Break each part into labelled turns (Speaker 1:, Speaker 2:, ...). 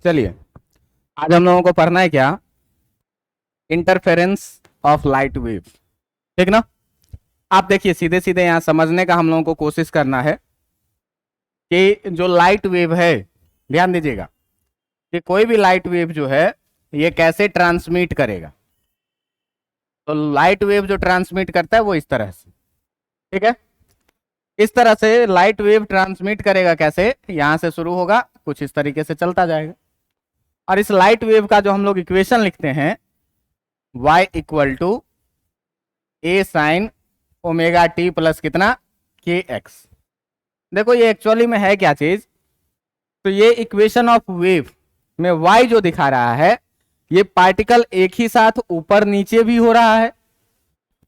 Speaker 1: चलिए, आज हम लोगों को पढ़ना है क्या? Interference of light wave. ठीक ना? आप देखिए, सीधे सीधे यहां समझने का हम लोगों को कोशिश करना है कि जो लाइट वेव है, ध्यान दीजिएगा कि कोई भी लाइट वेव जो है ये कैसे ट्रांसमिट करेगा। तो लाइट वेव जो ट्रांसमिट करता है वो इस तरह से, ठीक है, इस तरह से लाइट वेव ट्रांसमिट करेगा। कैसे? यहां से शुरू होगा, कुछ इस तरीके से चलता जाएगा, और इस लाइट वेव का जो हम लोग इक्वेशन लिखते हैं, y equal to a sine omega t plus कितना के एक्स। देखो ये एक्चुअली में है क्या चीज? तो ये इक्वेशन ऑफ वेव में y जो दिखा रहा है, ये पार्टिकल एक ही साथ ऊपर नीचे भी हो रहा है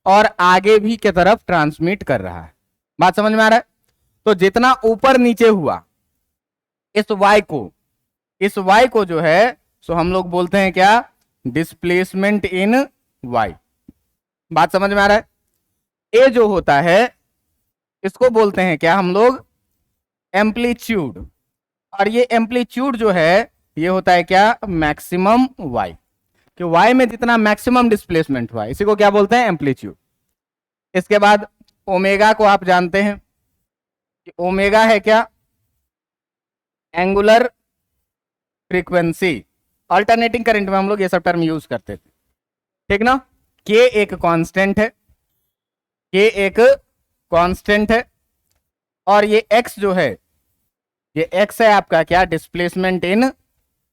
Speaker 1: और आगे भी की तरफ ट्रांसमिट कर रहा है। बात समझ में आ रहा है? तो जितना ऊपर नीचे हुआ इस y को जो है सो हम लोग बोलते हैं क्या? Displacement in y। बात समझ में आ रहा है? ए जो होता है इसको बोलते हैं क्या हम लोग? एम्पलीट्यूड। और ये एम्पलीट्यूड जो है ये होता है क्या? Maximum y। कि y में जितना मैक्सिमम डिस्प्लेसमेंट हुआ इसी को क्या बोलते हैं? एम्पलीट्यूड। इसके बाद ओमेगा को आप जानते हैं कि ओमेगा है क्या? Angular frequency. अल्टरनेटिंग करंट में हम लोग ये सब टर्म यूज करते थे, ठीक ना? के एक कांस्टेंट है, के एक कांस्टेंट है, और ये x जो है ये x है आपका क्या? Displacement in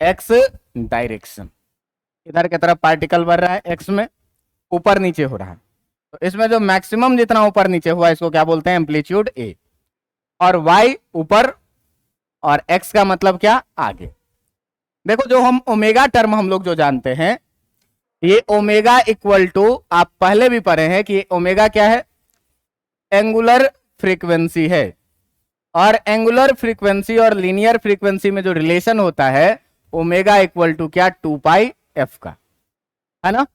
Speaker 1: x direction. इधर की तरफ पार्टिकल बढ़ रहा है, x में ऊपर नीचे हो रहा है, तो इसमें जो मैक्सिमम जितना ऊपर नीचे हुआ इसको क्या बोलते हैं? Amplitude a। और y ऊपर और x का मतलब क्या? आगे। देखो जो हम ओमेगा टर्म हम लोग जो जानते हैं, ये ओमेगा इक्वल टू, आप पहले भी पढ़े हैं कि ओमेगा क्या है? एंगुलर फ्रीक्वेंसी है। और एंगुलर फ्रीक्वेंसी और लीनियर फ्रीक्वेंसी में जो रिलेशन होता है, ओमेगा इक्वल टू क्या? 2 पाई एफ का, है ना?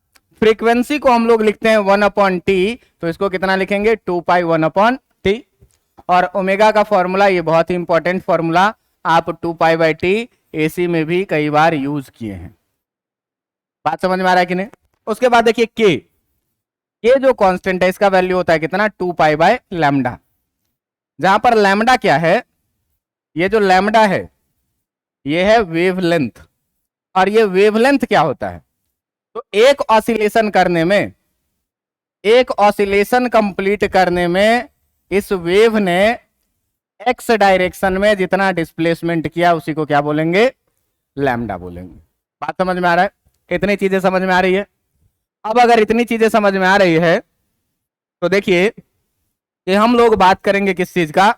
Speaker 1: फ्रीक्वेंसी को हम लोग लिखते हैं 1/t, तो इसको कितना लिखेंगे? 2 पाई 1/t। और ओमेगा का फॉर्मूला, ये बहुत ही इंपॉर्टेंट फॉर्मूला, आप 2 पाई बाई टी एसी में भी कई बार यूज किए हैं। बात समझ में आ रहा है कि नहीं? उसके बाद देखिए के जो कांस्टेंट है इसका वैल्यू होता है कितना? 2 पाई बाय लैम्डा। जहां पर लैम्डा क्या है? ये जो लैम्डा है ये है वेवलेंथ। और ये वेवलेंथ क्या होता है? तो एक ऑसिलेशन करने में, एक ऑसिलेशन कंप्लीट करने में इस वेव ने एक्स डायरेक्शन में जितना डिस्प्लेसमेंट किया उसी को क्या बोलेंगे? लैम्डा बोलेंगे। बात समझ में आ रहा है? इतनी चीजें समझ में आ रही है? अब अगर इतनी चीजें समझ में आ रही है तो देखिए कि हम लोग बात करेंगे किस चीज का?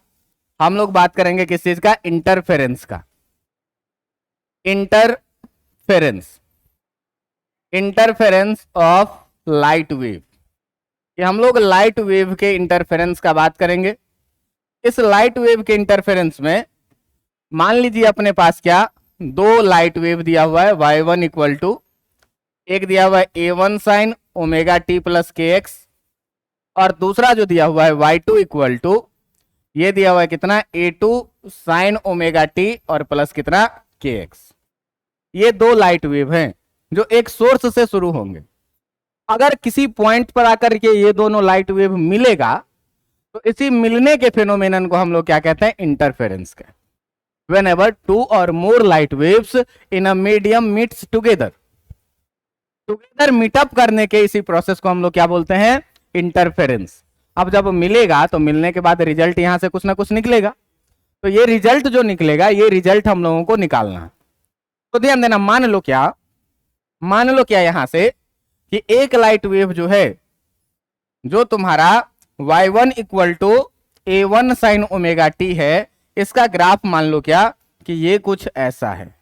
Speaker 1: हम लोग बात करेंगे किस चीज का? इंटरफेरेंस का। Interference, interference of light wave. कि हम लोग लाइट वेव के इंटरफेरेंस का बात करेंगे। इस लाइट वेव के इंटरफेरेंस में मान लीजिए अपने पास क्या? दो लाइट वेव दिया हुआ है, y1 इक्वल टू, एक दिया हुआ है a1 sine omega t plus k x, और दूसरा जो दिया हुआ है y2 इक्वल टू, ये दिया हुआ है कितना? a2 साइन ओमेगा टी और प्लस कितना? K x. ये दो लाइट वेव हैं जो एक सोर्स से शुरू होंगे। अगर किसी पॉइंट पर आकर के ये दोनों लाइट वेव मिलेगा तो इसी मिलने के फिनोमेनन को हम लोग क्या कहते हैं? इंटरफेरेंस का। whenever two or more light waves in a medium meets together, meetup करने के इसी प्रोसेस को हम लोग क्या बोलते हैं? इंटरफेरेंस। अब जब मिलेगा तो मिलने के बाद रिजल्ट यहां से कुछ ना कुछ निकलेगा, तो ये रिजल्ट जो निकलेगा ये रिजल्ट हम लोगों को निकालना है। तो ध्यान देना, मान लो क्या यहां से कि एक लाइट वेव जो है, जो तुम्हारा y1 equal to a1 sine omega t है, इसका ग्राफ मान लो क्या कि ये कुछ ऐसा है।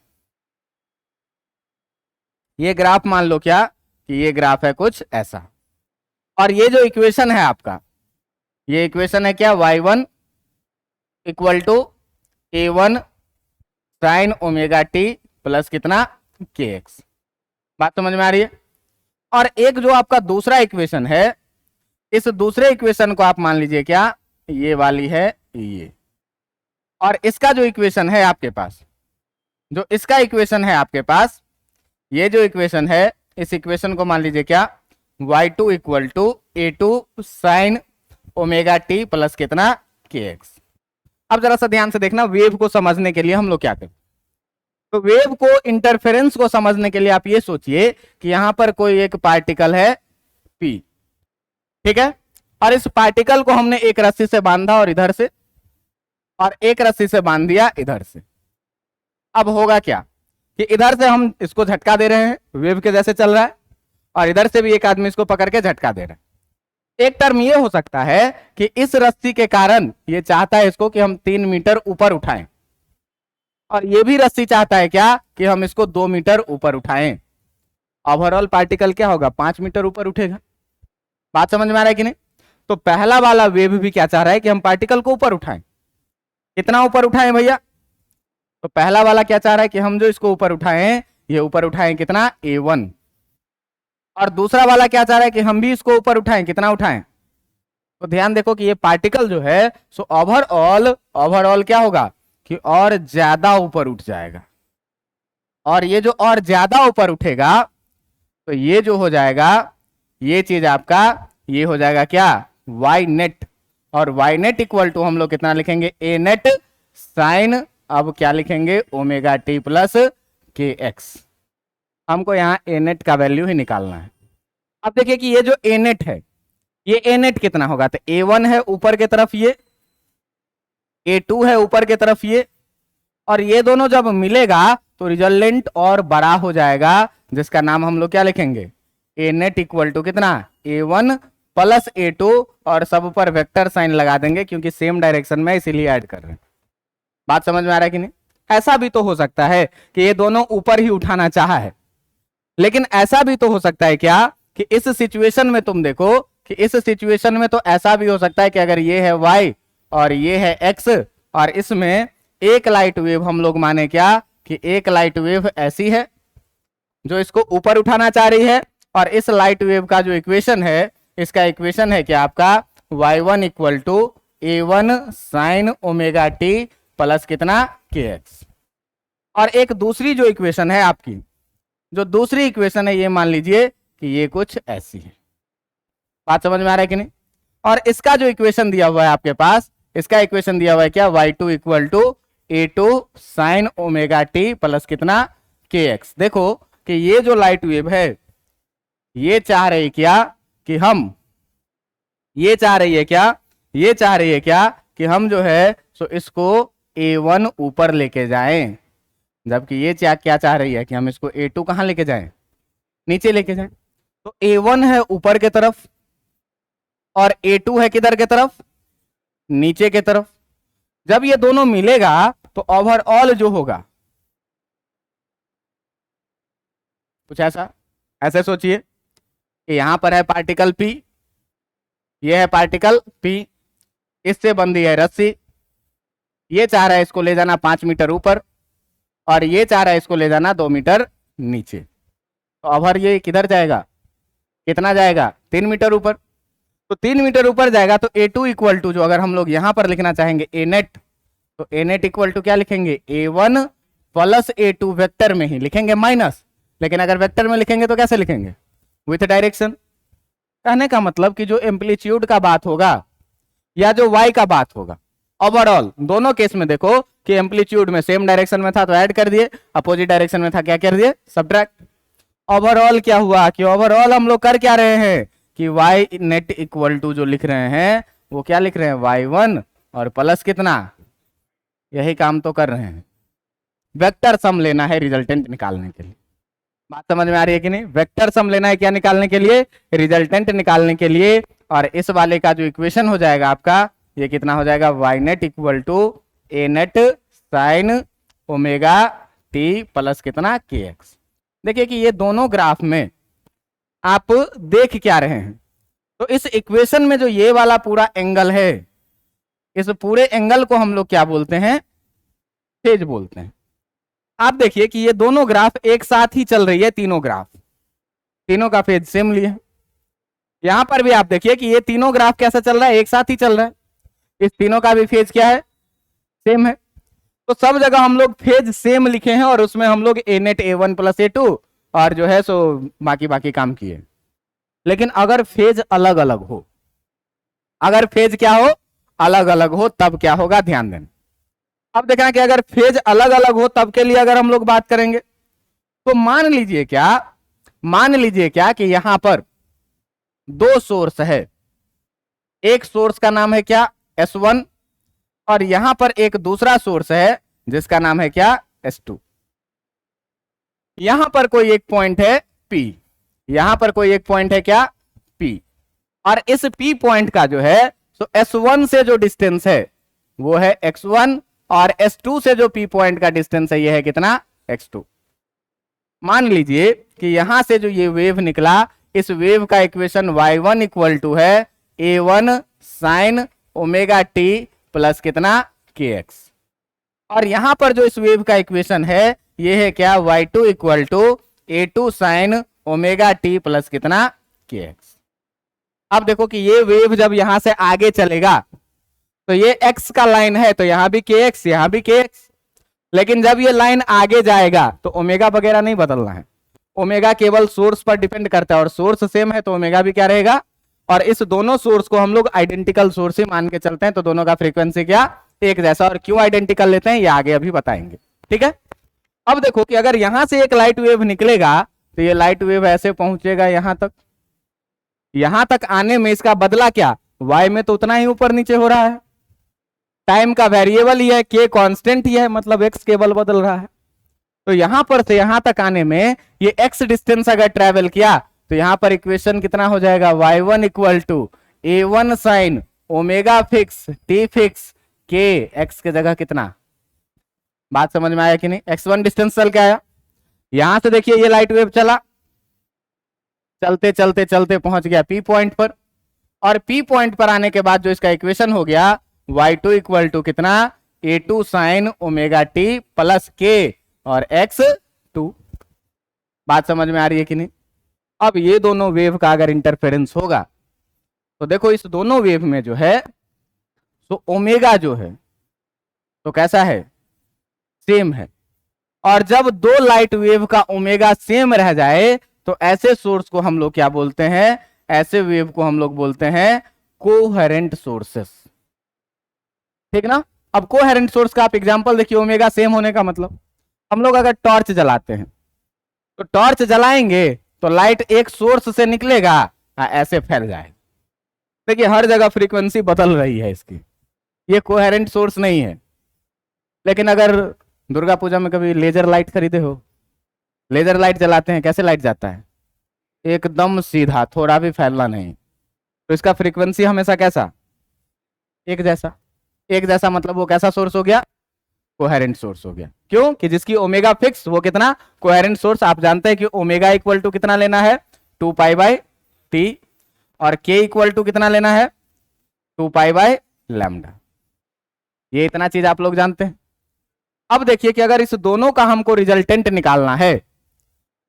Speaker 1: ये ग्राफ मान लो क्या कि ये ग्राफ है कुछ ऐसा। और ये जो इक्वेशन है आपका, ये इक्वेशन है क्या? y1 equal to a1 sine omega t plus कितना? K x. बात समझ में आ रही है? और एक जो आपका दूसरा इक्वेशन है, इस दूसरे इक्वेशन को आप मान लीजिए क्या? ये वाली है ये। और इसका जो इक्वेशन है आपके पास, जो इसका इक्वेशन है आपके पास, ये जो इक्वेशन है, इस इक्वेशन को मान लीजिए क्या, y2 equal to a2 sine omega t plus कितना kx। अब जरा सा ध्यान से देखना, वेव को समझने के लिए हम लोग क्या करें, तो वेव को, इंटरफेरेंस को समझने के लिए आप ये सोचिए कि यहां पर कोई एक पार्टिकल है p, ठीक है, और इस पार्टिकल को हमने एक रस्सी से बांधा और इधर से, और एक रस्सी से बांध दिया इधर से। अब होगा क्या कि इधर से हम इसको झटका दे रहे हैं, वेव के जैसे चल रहा है, और इधर से भी एक आदमी इसको पकड़ के झटका दे रहा है। एक टर्म ये हो सकता है कि इस रस्सी के कारण ये चाहता है इसको कि हम 3 मीटर ऊपर उठाएं, और ये भी रस्सी चाहता है क्या कि हम इसको 2 मीटर ऊपर उठाएं। ओवरऑल पार्टिकल क्या होगा, 5 मीटर ऊपर उठेगा। बात समझ में आ रहा है कि नहीं? तो पहला वाला वेव भी क्या चाह रहा है कि हम पार्टिकल को ऊपर उठाएं। कितना ऊपर उठाएं भैया? तो पहला वाला क्या चाह रहा है कि हम जो इसको ऊपर उठाएं, ये ऊपर उठाएं कितना, a1। और दूसरा वाला क्या चाह रहा है कि हम भी इसको ऊपर उठाएं, कितना उठाएं? तो ध्यान देखो कि ये पार्टिकल जो है सो ओवरऑल क्या होगा कि और ज्यादा ऊपर उठ जाएगा, और ये जो और ज्यादा ऊपर उठेगा तो ये जो हो जाएगा, ये चीज आपका ये हो जाएगा क्या, वाई नेट। और वाई नेट इक्वल टू हम लोग कितना लिखेंगे, ए नेट साइन, अब क्या लिखेंगे, omega t plus k x. हमको यहाँ ए नेट का वैल्यू ही निकालना है। अब देखिए कि ये जो ए नेट है, ये ए नेट कितना होगा, तो a1 है ऊपर की तरफ, ये a2 है ऊपर की तरफ ये, और ये दोनों जब मिलेगा तो रिजल्टेंट और बड़ा हो जाएगा, जिसका नाम हम लोग क्या लिखेंगे, ए नेट इक्वल टू कितना, a1 प्लस a2, और सब पर वेक्टर साइन लगा देंगे क्योंकि सेम डायरेक्शन में इसीलिए ऐड कर रहे हैं। बात समझ में आ रहा है कि नहीं? ऐसा भी तो हो सकता है कि ये दोनों ऊपर ही उठाना चाहा है, लेकिन ऐसा भी तो हो सकता है क्या कि इस सिचुएशन में तुम देखो कि इस सिचुएशन में तो ऐसा भी हो सकता है कि अगर ये है y और ये है x, और इसमें एक लाइट वेव हम लोग माने क्या कि एक लाइट वेव ऐसी है जो इसको ऊपर उठाना चाह रही है, और इस लाइट वेव का जो इक्वेशन है, इसका इक्वेशन है कि आपका y1 equal to a1 sine omega t plus कितना kx। और एक दूसरी जो इक्वेशन है आपकी, जो दूसरी इक्वेशन है, ये मान लीजिए कि ये कुछ ऐसी है। बात समझ में आ रहा है कि नहीं? और इसका जो इक्वेशन दिया हुआ है आपके पास, इसका इक्वेशन दिया हुआ है क्या, y2 equal to a2 sine omega t plus कितना kx। देखो कि ये जो लाइट वेव है, ये चाह रही क्या कि हम, ये चाह रही है क्या, ये चाह रही है क्या कि हम जो है सो इसको a1 ऊपर लेके जाएं, जबकि ये क्या चाह रही है कि हम इसको a2 कहां लेके जाएं, नीचे लेके जाएं। तो a1 है ऊपर के तरफ और a2 है किधर के तरफ, नीचे के तरफ। जब ये दोनों मिलेगा तो ओवरऑल जो होगा कुछ ऐसा, ऐसे सोचिए कि यहां पर है पार्टिकल P, ये है पार्टिकल P, इससे बंधी है रस्सी, ये चाह रहा है इसको ले जाना 5 मीटर ऊपर, और ये चाह रहा है इसको ले जाना 2 मीटर नीचे। तो ओवर ये किधर जाएगा, कितना जाएगा, 3 मीटर ऊपर। तो 3 मीटर ऊपर जाएगा तो a2 इक्वल टू, जो अगर हम लोग यहां पर लिखना चाहेंगे a नेट, तो a नेट इक्वल टू क्या लिखेंगे, a1 प्लस a2 वेक्टर में ही लिखेंगे माइनस, लेकिन अगर वेक्टर में लिखेंगे तो कैसे लिखेंगे, विथ डायरेक्शन। कहने का मतलब कि जो एम्पलीट्यूड का बात होगा या जो y का बात होगा, ओवरऑल दोनों केस में देखो कि एम्पलीट्यूड में सेम डायरेक्शन में था तो ऐड कर दिए, अपोजिट डायरेक्शन में था क्या कर दिए, सब्ट्रैक्ट। ओवरऑल क्या हुआ कि ओवरऑल हम लोग कर क्या रहे हैं कि y नेट इक्वल टू जो लिख रहे हैं वो क्या लिख रहे हैं, y1 और प्लस कितना, यही काम तो कर रहे हैं। वेक्टर सम लेना है रिजल्टेंट निकालने के लिए। बात समझ में आ रही है कि नहीं? वेक्टर सम लेना है क्या निकालने के लिए, रिजल्टेंट निकालने के लिए। और इस वाले का जो इक्वेशन हो जाएगा आपका, ये कितना हो जाएगा, y net equal to a net sine omega t plus कितना kx। देखिए कि ये दोनों ग्राफ में आप देख क्या रहे हैं, तो इस इक्वेशन में जो ये वाला पूरा एंगल है, इस पूरे एंगल को हम लोग क्या बोलते हैं, फेज बोलते हैं। आप देखिए कि ये दोनों ग्राफ एक साथ ही चल रही है, तीनों ग्राफ, तीनों का फेज सेम लिए। यहां पर भी आप देखिए कि ये तीनों ग्राफ कैसा चल रहा है, एक साथ ही चल रहा है। इस तीनों का भी फेज क्या है, सेम है। तो सब जगह हम लोग फेज सेम लिखे हैं और उसमें हम लोग ए नेट A1 प्लस A2 और जो है सो बाकी बाकी काम किए। लेकिन अगर फेज अलग अलग हो, अगर फेज क्या हो, अलग अलग हो, तब क्या होगा, ध्यान देना। अब देखना कि अगर फेज अलग अलग हो तब के लिए अगर हम लोग बात करेंगे तो मान लीजिए क्या कि यहां पर दो सोर्स है, एक सोर्स का नाम है क्या, S1, और यहां पर एक दूसरा सोर्स है जिसका नाम है क्या, S2। यहां पर कोई एक पॉइंट है P, यहां पर कोई एक पॉइंट है क्या, P, और इस P पॉइंट का जो है तो S1 से जो डिस्टेंस है वो है x1 और S2 से जो P पॉइंट का डिस्टेंस है ये है कितना, x2। मान लीजिए कि यहां से जो ये वेव निकला, इस वेव का इक्वेशन y1 इक्वल टू है A1 sine omega t plus कितना, kx, और यहां पर जो इस वेव का इक्वेशन है ये है क्या, y2 equal to A2 sine omega t plus कितना, kx। अब देखो कि ये वेव जब यहां से आगे चलेगा तो ये x का लाइन है तो यहां भी kx, यहां भी kx, लेकिन जब ये लाइन आगे जाएगा तो ओमेगा वगैरह नहीं बदलना है, ओमेगा केवल सोर्स पर डिपेंड करता है और सोर्स सेम है तो ओमेगा भी क्या रहेगा, और इस दोनों सोर्स को हम लोग आइडेंटिकल सोर्स ही मान के चलते हैं तो दोनों का फ्रीक्वेंसी क्या, एक जैसा। और क्यों आइडेंटिकल लेते हैं ये आगे अभी बताएंगे, ठीक है। अब देखो कि अगर यहां से एक लाइट वेव निकलेगा तो ये लाइट वेव ऐसे पहुंचेगा यहां तक, यहां तक आने में इसका बदला क्या, y में तो उतना ही ऊपर नीचे हो रहा है, टाइम का वेरिएबल ही है, k कांस्टेंट ही है, मतलब x केवल बदल रहा है। तो यहां पर से यहां तक आने में ये x डिस्टेंस अगर ट्रेवल किया तो यहां पर इक्वेशन कितना हो जाएगा, y1 equal to A1 sine omega fix t fix k, x के जगह कितना, बात समझ में आया कि नहीं, x1 डिस्टेंस चल के आया, यहां से देखिए ये लाइट वेव चला, चलते चलते चलते पहुंच गया P पॉइंट पर, और P पॉइंट पर आने के बाद जो इसका इक्वेशन हो गया y2 इक्वल टू कितना, A2 sine omega t plus k और x2। बात समझ में आ रही है कि नहीं। अब ये दोनों वेव का अगर इंटरफेरेंस होगा तो देखो इस दोनों वेव में जो है तो ओमेगा जो है तो कैसा है, सेम है, और जब दो लाइट वेव का ओमेगा सेम रह जाए तो ऐसे सोर्स को हम लोग क्या बोलते हैं, ऐसे वेव को हम लोग बोलते हैं कोहेरेंट सोर्सेस, ठीक ना। अब कोहेरेंट सोर्स का आप एग्जांपल देखिए, ओमेगा सेम होने का मतलब, हम लोग अगर टॉर्च जलाते हैं तो टॉर्च जलाएंगे तो लाइट एक सोर्स से निकलेगा, ऐसे फैल जाए, देखिए हर जगह फ्रीक्वेंसी बदल रही है इसकी, ये कोहेरेंट सोर्स नहीं है। लेकिन अगर दुर्गा पूजा में कभी लेजर लाइट खरीदे हो, लेजर लाइट जलाते हैं, कैसे लाइट जाता है, एकदम सीधा, थोड़ा भी फैलना नहीं, तो इसका फ्रीक्वेंसी हमेशा कैसा, एक जैसा, एक जैसा मतलब वो कैसा सोर्स हो गया, कोहेरेंट सोर्स हो गया। क्यों कि जिसकी ओमेगा फिक्स वो कितना, कोहेरेंट सोर्स। आप जानते हैं कि ओमेगा इक्वल टू कितना लेना है, 2 पाई बाय टी, और के इक्वल टू कितना लेना है, 2 पाई बाय लैम्डा, ये इतना चीज आप लोग जानते हैं। अब देखिए कि अगर इस दोनों का हमको रिजल्टेंट निकालना है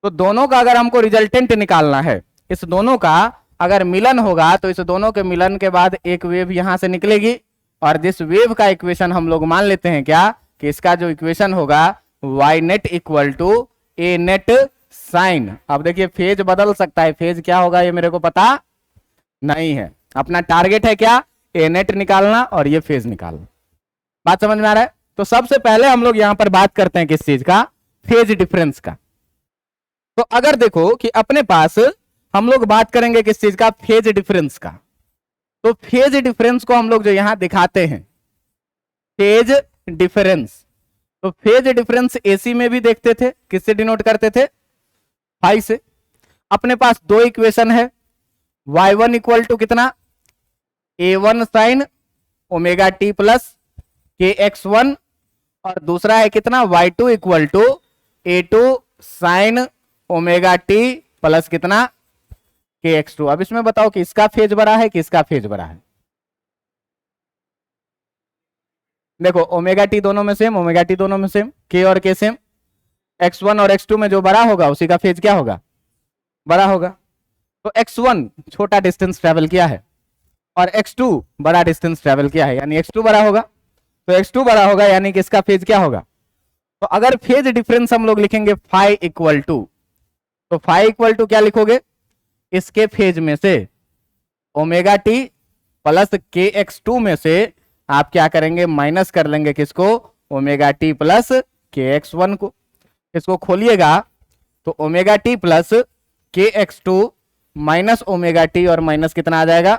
Speaker 1: तो दोनों का अगर हमको रिजल्टेंट निकालना है, इस दोनों का अगर मिलन होगा तो इस दोनों के मिलन के बाद एक वेव यहां से निकलेगी, और जिस वेव का इक्वेशन हम लोग मान लेते हैं क्या कि इसका जो इक्वेशन होगा y net equal to a net sine. अब देखिए फेज बदल सकता है, फेज क्या होगा ये मेरे को पता नहीं है, अपना टारगेट है क्या, a नेट निकालना और ये फेज निकालना। बात समझ में आ रहा है। तो सबसे पहले हम लोग यहां पर बात करते हैं किस चीज का, फेज डिफरेंस का। तो अगर देखो कि अपने पास हम लोग बात करेंगे किस चीज का, फेज डिफरेंस का, तो फेज डिफरेंस को हम लोग जो यहां दिखाते हैं फेज डिफरेंस, तो फेज डिफरेंस एसी में भी देखते थे, किससे डिनोट करते थे, फाई से। अपने पास दो इक्वेशन है, y1 इक्वल टू कितना, A1 sine omega t plus kx1, और दूसरा है कितना, y2 equal to A2 sine omega t plus कितना kx2। अब इसमें बताओ कि इसका फेज बड़ा है कि इसका फेज बड़ा है। देखो ओमेगा टी दोनों में सेम, ओमेगा टी दोनों में सेम, k और k सेम, x1 और x2 में जो बड़ा होगा उसी का फेज क्या होगा, बड़ा होगा। तो x1 छोटा डिस्टेंस ट्रेवल किया है और x2 बड़ा डिस्टेंस ट्रेवल किया है, यानी x2 बड़ा होगा। तो x2 बड़ा होगा, यानी कि इसका फेज क्या होगा। तो अगर फेज डिफरेंस हम लोग लिखेंगे फाई इक्वल टू, तो फाई इक्वल टू क्या लिखोगे, इसके फेज में से omega t plus k x two में से आप क्या करेंगे, माइनस कर लेंगे किसको, omega t plus k x one को। इसको खोलिएगा तो omega t plus k x two minus omega t, और माइनस कितना आ जाएगा,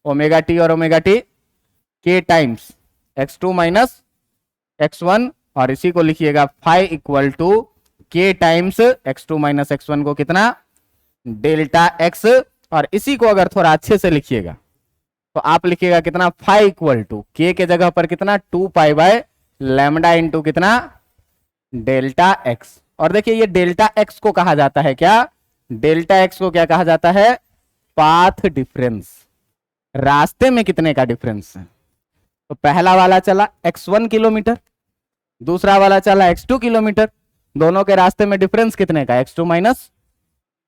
Speaker 1: ओमेगा टी और omega t k times x two minus x one, और इसी को लिखिएगा phi equal to k times x two minus x one को कितना, डेल्टा एक्स। और इसी को अगर थोड़ा अच्छे से लिखिएगा तो आप लिखिएगा कितना, फाई इक्वल टू के जगह पर कितना, 2 पाई बाय लैम्डा इंटू कितना, डेल्टा एक्स। और देखिए ये डेल्टा एक्स को कहा जाता है क्या, डेल्टा एक्स को क्या कहा जाता है, पाथ डिफरेंस, रास्ते में कितने का डिफरेंस है। तो पहला वाला चला x1 किलोमीटर, दूसरा वाला चला x2 किलोमीटर, दोनों के रास्ते में डिफरेंस कितने का, x2 माइनस,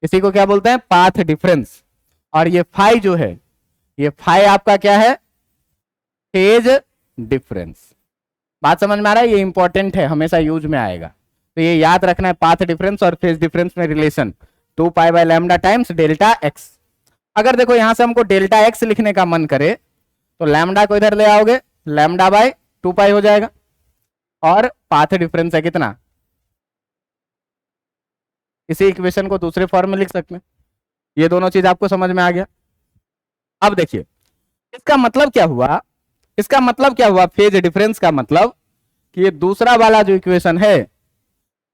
Speaker 1: इसी को क्या बोलते हैं, पाथ डिफरेंस। और ये फाई जो है, ये फाई आपका क्या है, फेज डिफरेंस। बात समझ में आ रहा है, ये इंपॉर्टेंट है, हमेशा यूज में आएगा, तो ये याद रखना है, पाथ डिफरेंस और फेज डिफरेंस में relation 2 pi by lambda times delta x. अगर देखो यहां से हमको डेल्टा एक्स लिखने का मन करे तो लैम्डा को इधर ले आओगे, लैम्डा बाय 2 पाई हो जाएगा, और पाथ डिफरेंस है कितना, इसी इक्वेशन को दूसरे फॉर्म में लिख सकते हैं। ये दोनों चीज आपको समझ में आ गया। अब देखिए इसका मतलब क्या हुआ, इसका मतलब क्या हुआ, फेज डिफरेंस का मतलब कि ये दूसरा वाला जो इक्वेशन है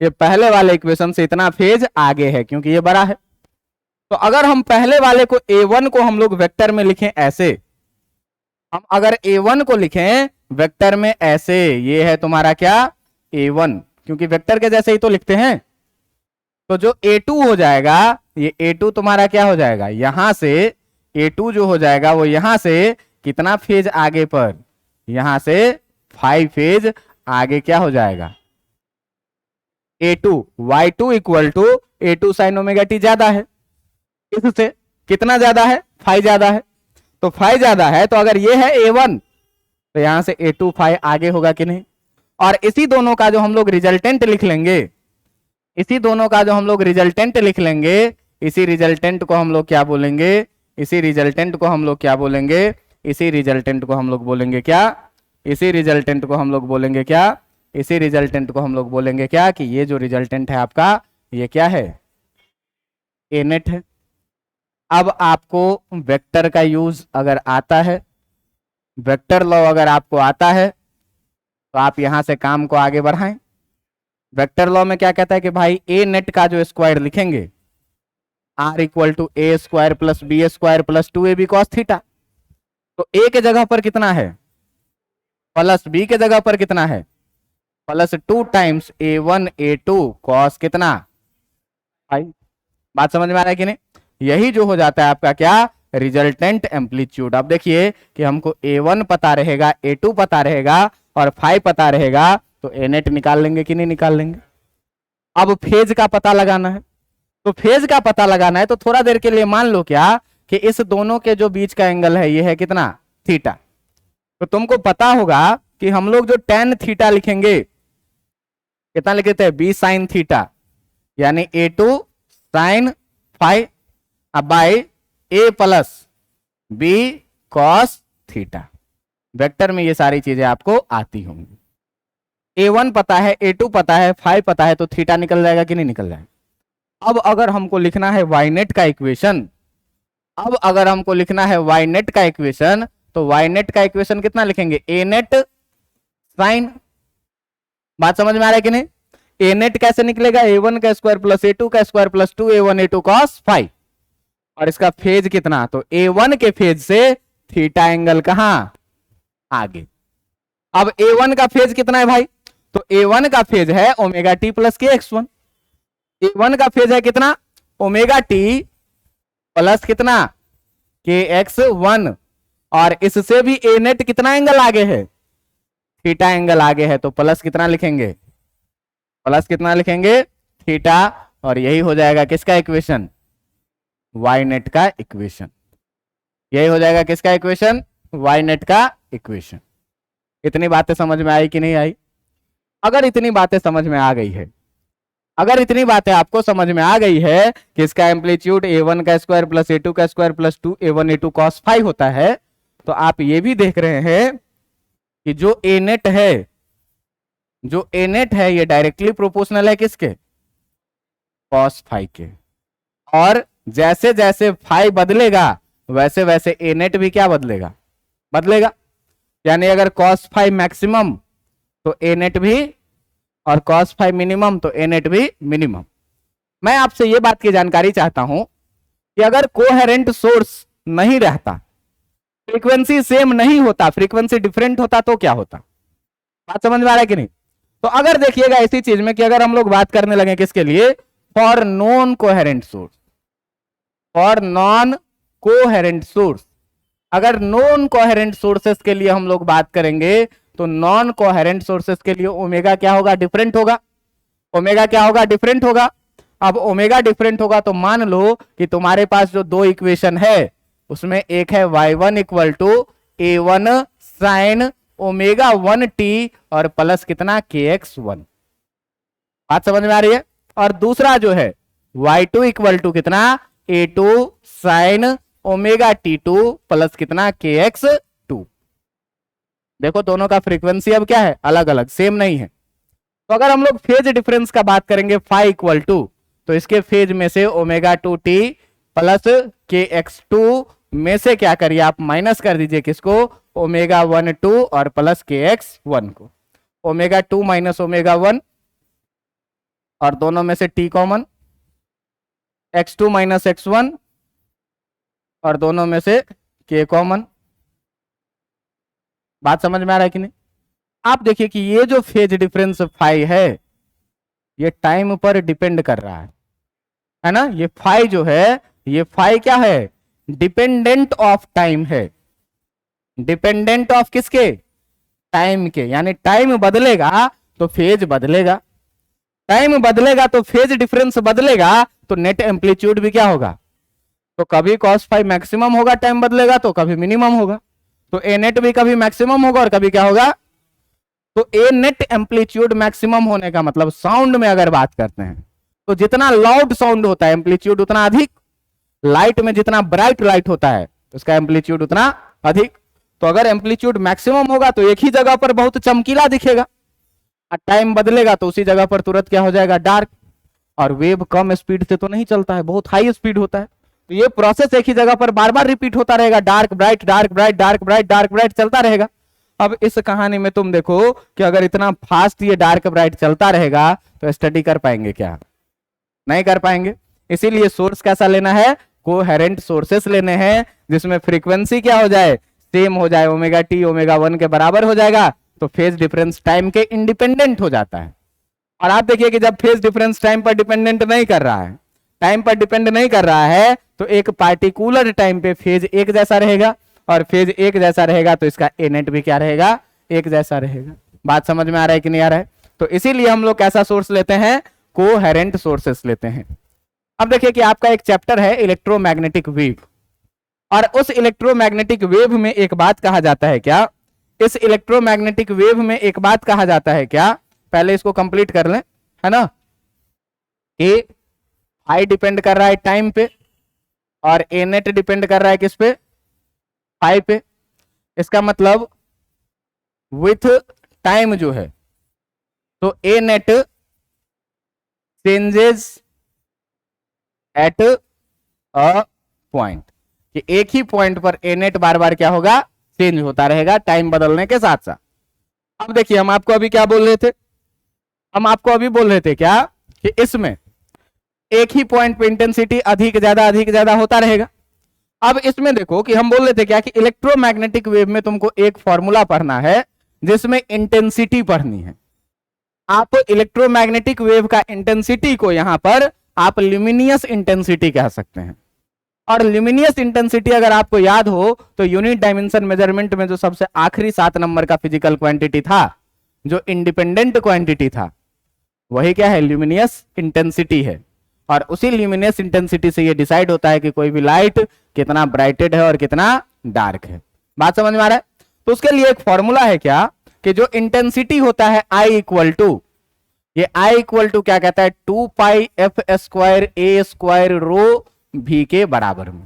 Speaker 1: ये पहले वाले इक्वेशन से इतना फेज आगे है, क्योंकि ये बड़ा है। तो अगर हम पहले वाले को a1 को हम लोग वेक्टर में लिखें ऐसे, हम अगर a1 को लिखें वेक्टर में ऐसे, ये है तुम्हारा क्या, a1, क्योंकि वेक्टर के जैसे ही तो लिखते हैं। तो जो a2 हो जाएगा, ये a2 तुम्हारा क्या हो जाएगा, यहां से a2 जो हो जाएगा वो यहां से कितना फेज आगे पर, यहां से 5 फेज आगे क्या हो जाएगा, a2 y2 equal to a2 sine omega t ज्यादा है, इससे कितना ज्यादा है, 5 ज्यादा है। तो 5 ज्यादा है, तो अगर ये है a1 तो यहां से a2 5 आगे होगा कि नहीं। और इसी दोनों का जो हम लोग रिजल्टेंट लिख लेंगे, इसी दोनों का जो हम लोग रिजल्टेंट लिख लेंगे, इसी रिजल्टेंट को हम लोग क्या बोलेंगे, इसी रिजल्टेंट को हम लोग क्या बोलेंगे, इसी रिजल्टेंट को हम लोग बोलेंगे क्या, इसी रिजल्टेंट को हम लोग बोलेंगे क्या, इसी रिजल्टेंट को हम लोग बोलेंगे क्या, कि ये जो रिजल्टेंट है आपका ये क्या है, ए नेट है। अब आपको वेक्टर का यूज अगर आता है, वेक्टर लॉ अगर आपको आता है तो आप यहां से काम को आगे बढ़ाएं। वेक्टर लॉ में क्या कहता है कि भाई ए नेट का जो स्क्वायर लिखेंगे, r equal to a square plus B square plus 2ab cos theta. तो ए के जगह पर कितना है, प्लस बी के जगह पर कितना है, plus 2 times a1 a2 cos कितना, भाई बात समझ में आ रहा है कि नहीं। यही जो हो जाता है आपका क्या, रिजल्टेंट एम्पलीट्यूड। अब देखिए कि हमको a1 पता रहेगा, a2 पता रहेगा और 5 पता रहेगा, तो a नेट निकाल लेंगे कि नहीं निकाल लेंगे। अब फेज का पता लगाना है, तो फेज का पता लगाना है तो थोड़ा देर के लिए मान लो क्या कि इस दोनों के जो बीच का एंगल है ये है कितना, थीटा। तो तुमको पता होगा कि हम लोग जो tan थीटा लिखेंगे, कितना लिखते हैं, b साइन थीटा, यानी a2 sine 5 by a plus b cos theta. Vector में ये सारी चीजें आपको आती होंगी। a1 पता है, a2 पता है, 5 पता है, तो थीटा निकल जाएगा कि नहीं निकल जाएगा। अब अगर हमको लिखना है y नेट का इक्वेशन, अब अगर हमको लिखना है y नेट का इक्वेशन, तो y नेट का इक्वेशन कितना लिखेंगे, a नेट साइन, बात समझ में आ रहा है कि नहीं। a नेट कैसे निकलेगा, a1 का स्क्वायर प्लस a2 का square plus 2a1 a2 cos 5, और इसका फेज कितना, तो a1 के फेज से थीटा एंगल कहां, आगे। अब a1 का फेज कितना है भाई, तो a1 का फेज है ओमेगा टी प्लस के x1, a1 का फेज है कितना, ओमेगा टी प्लस कितना, के x1, और इससे भी a नेट कितना एंगल आगे है, थीटा एंगल आगे है, तो प्लस कितना लिखेंगे, प्लस कितना लिखेंगे, थीटा। और यही हो जाएगा किसका इक्वेशन, y नेट का इक्वेशन। यही हो जाएगा किसका इक्वेशन, y नेट का इक्वेशन। इतनी बातें समझ में आई कि नहीं आई? अगर इतनी बातें समझ में आ गई है, अगर इतनी बातें आपको समझ में आ गई है कि इसका एम्पलीट्यूड a1 का स्क्वायर प्लस a2 का square plus 2a1 a2 cos phi होता है, तो आप ये भी देख रहे हैं कि जो a नेट है, जो a नेट है ये डायरेक्टली प्रोपोर्शनल है किसके? cos फाई के। और जैसे जैसे फाई बदलेगा वैसे वैसे a नेट भी क्या बदलेगा? बदलेगा। यानी अगर cos फाई मैक्सिमम तो a नेट भी, और cos फाई मिनिमम तो a नेट भी मिनिमम। मैं आपसे ये बात की जानकारी चाहता हूं कि अगर कोहेरेंट सोर्स नहीं रहता, फ्रीक्वेंसी सेम नहीं होता, फ्रीक्वेंसी डिफरेंट होता, तो क्या होता? बात समझ में आ रहा है कि नहीं? तो अगर देखिएगा इसी चीज में कि अगर हम लोग बात करने लगे किसके लिए? For non coherent source, for non coherent source. अगर नॉन कोहेरेंट सोर्सेस के लिए हम लोग बात करेंगे तो नॉन कोहेरेंट सोर्सेस के लिए ओमेगा क्या होगा? डिफरेंट होगा। ओमेगा क्या होगा? डिफरेंट होगा। अब ओमेगा डिफरेंट होगा तो मान लो कि तुम्हारे पास जो दो इक्वेशन है उसमें एक है y1 equal to a1 sine omega 1t और प्लस कितना? kx1। बात समझ में आ रही है? और दूसरा जो है y2 इक्वल टू कितना? a2 sine omega t2 plus कितना? kx2। देखो दोनों का फ्रीक्वेंसी अब क्या है? अलग अलग, सेम नहीं है। तो अगर हम लोग फेज डिफरेंस का बात करेंगे फाई इक्वल टू, तो इसके फेज में से ओमेगा 2t प्लस kx2 में से क्या करिए आप? माइनस कर दीजिए किसको? ओमेगा 1 2 और प्लस kx1 को। ओमेगा 2 माइनस ओमेगा 1 और दोनों में से t common, x2 minus x1 और दोनों में से k कॉमन। बात समझ में आ रहा है कि नहीं? आप देखिए कि ये जो फेज डिफरेंस फाई है ये टाइम पर डिपेंड कर रहा है ना? ये फाई जो है, ये फाई क्या है? डिपेंडेंट ऑफ टाइम है। डिपेंडेंट ऑफ किसके? टाइम के। यानी टाइम बदलेगा तो फेज बदलेगा, टाइम बदलेगा तो फेज डिफरेंस बदलेगा, तो नेट एम्पलीट्यूड भी क्या होगा? तो कभी cos फाई मैक्सिमम होगा टाइम बदलेगा, तो कभी मिनिमम होगा। तो ए नेट भी कभी मैक्सिमम होगा और कभी क्या होगा? तो ए नेट एम्पलीट्यूड मैक्सिमम होने का मतलब, साउंड में अगर बात करते हैं तो जितना लाउड साउंड होता है एम्पलीट्यूड उतना अधिक, लाइट में जितना ब्राइट लाइट होता है उसका एम्पलीट्यूड उतना अधिक। तो अगर एम्पलीट्यूड मैक्सिमम होगा तो एक ही जगह पर बहुत चमकीला दिखेगा, और टाइम बदलेगा तो उसी जगह पर तुरंत क्या हो जाएगा? डार्क। और वेव कम स्पीड से तो नहीं चलता है, बहुत हाई स्पीड होता है। तो ये प्रोसेस एक ही जगह पर बार बार रिपीट होता रहेगा, dark bright dark bright dark bright dark bright चलता रहेगा। अब इस कहानी में तुम देखो कि अगर इतना फास्ट ये डार्क ब्राइट चलता रहेगा तो स्टडी कर पाएंगे क्या? नहीं कर पाएंगे। इसीलिए सोर्स कैसा लेना है? कोहेरेंट सोर्सेस लेने हैं जिसमें फ्रीक्वेंसी क्या हो जाए? सेम हो जाए, ओमेगा टी ओमेगा 1 के बराबर हो जाएगा, तो फेज डिफरेंस टाइम के इंडिपेंडेंट हो जाता है। और आप देखिए कि जब फेज डिफरेंस टाइम पर डिपेंडेंट नहीं कर रहा है, टाइम पर डिपेंड नहीं कर रहा है, तो एक पार्टिकुलर टाइम पे फेज एक जैसा रहेगा, और फेज एक जैसा रहेगा तो इसका ए नेट भी क्या रहेगा? एक जैसा रहेगा। बात समझ में आ रहा है कि नहीं आ रहा है? तो इसीलिए हम लोग कैसा सोर्स लेते हैं? कोहेरेंट सोर्सेस लेते हैं। अब देखिए कि आपका एक चैप्टर है इलेक्ट्रोमैग्नेटिक वेव, और उस इलेक्ट्रोमैग्नेटिक वेव में एक बात कहा जाता है क्या? इस इलेक्ट्रोमैग्नेटिक वेव में एक बात कहा जाता है क्या? पहले इसको कंप्लीट कर लें, है ना? ए आई डिपेंड कर रहा है टाइम पे, और ए नेट डिपेंड कर रहा है किस पे? फाई पे। इसका मतलब विथ टाइम जो है, तो A net changes at a point, कि एक ही पॉइंट पर ए नेट बार बार क्या होगा? चेंज होता रहेगा टाइम बदलने के साथ साथ। अब देखिए हम आपको अभी क्या बोल रहे थे? हम आपको अभी बोल रहे थे क्या? कि इसमें एक ही पॉइंट पे इंटेंसिटी अधिक ज्यादा होता रहेगा। अब इसमें देखो कि हम बोल रहे थे क्या? कि इलेक्ट्रोमैग्नेटिक वेव में तुमको एक फॉर्मूला पढ़ना है जिसमें इंटेंसिटी पढ़नी है। आप इलेक्ट्रोमैग्नेटिक वेव का इंटेंसिटी को यहां पर आप ल्यूमिनियस इंटेंसिटी कह सकते हैं। और ल्यूमिनियस इंटेंसिटी अगर आपको याद हो तो यूनिट डायमेंशन मेजरमेंट में जो सबसे आखिरी 7 नंबर का फिजिकल क्वांटिटी था, जो इंडिपेंडेंट क्वांटिटी था, वही क्या है? ल्यूमिनियस इंटेंसिटी है। और उसी ल्यूमिनियस इंटेंसिटी से ये डिसाइड होता है कि कोई भी लाइट कितना ब्राइटेड है और कितना डार्क है। बात समझ में आ रहा है? तो उसके लिए एक फॉर्मूला है क्या? कि जो इंटेंसिटी होता है आई इक्वल टू, ये आई इक्वल टू क्या कहता है, 2πf² a² रो भी के बराबर में।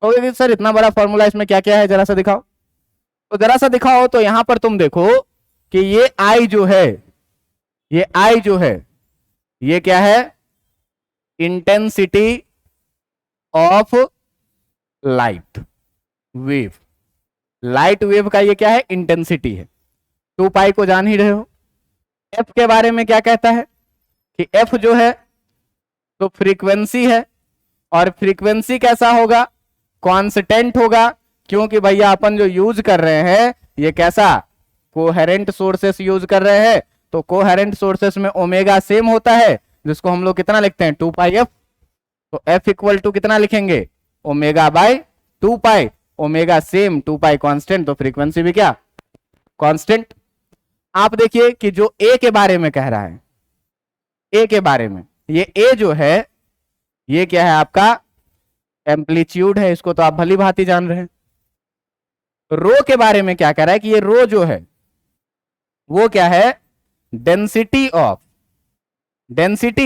Speaker 1: तो सर इतना बड़ा फॉर्मूला, इसमें क्या क्या है जरा सा दिखाओ। तो जरा सा दिखाओ, तो यहां पर तुम देखो कि ये आई जो है, ये आई जो है, ये क्या है, intensity of light wave. Light wave का ये क्या है, इंटेंसिटी है। 2π को जान ही रहे हो। एफ के बारे में क्या कहता है कि एफ जो है तो फ्रीक्वेंसी है, और फ्रीक्वेंसी कैसा होगा, कांस्टेंट होगा, क्योंकि भैया अपन जो यूज कर रहे हैं ये कैसा, कोहेरेंट सोर्सेस यूज कर रहे हैं। तो कोहेरेंट सोर्सेस में ओमेगा सेम होता है, जिसको हम लोग कितना लिखते हैं, 2πf। तो f इक्वल टू कितना लिखेंगे, omega by 2π। Omega same, 2π constant, तो फ्रीक्वेंसी भी क्या, कांस्टेंट। आप देखिए कि जो ए के बारे में कह रहा है, ए के बारे में, ये ए जो है ये क्या है आपका, एम्पलीट्यूड है, इसको तो आप भली भांति जान रहे हैं। रो के बारे में क्या कह रहा है कि ये रो जो है वो क्या है, डेंसिटी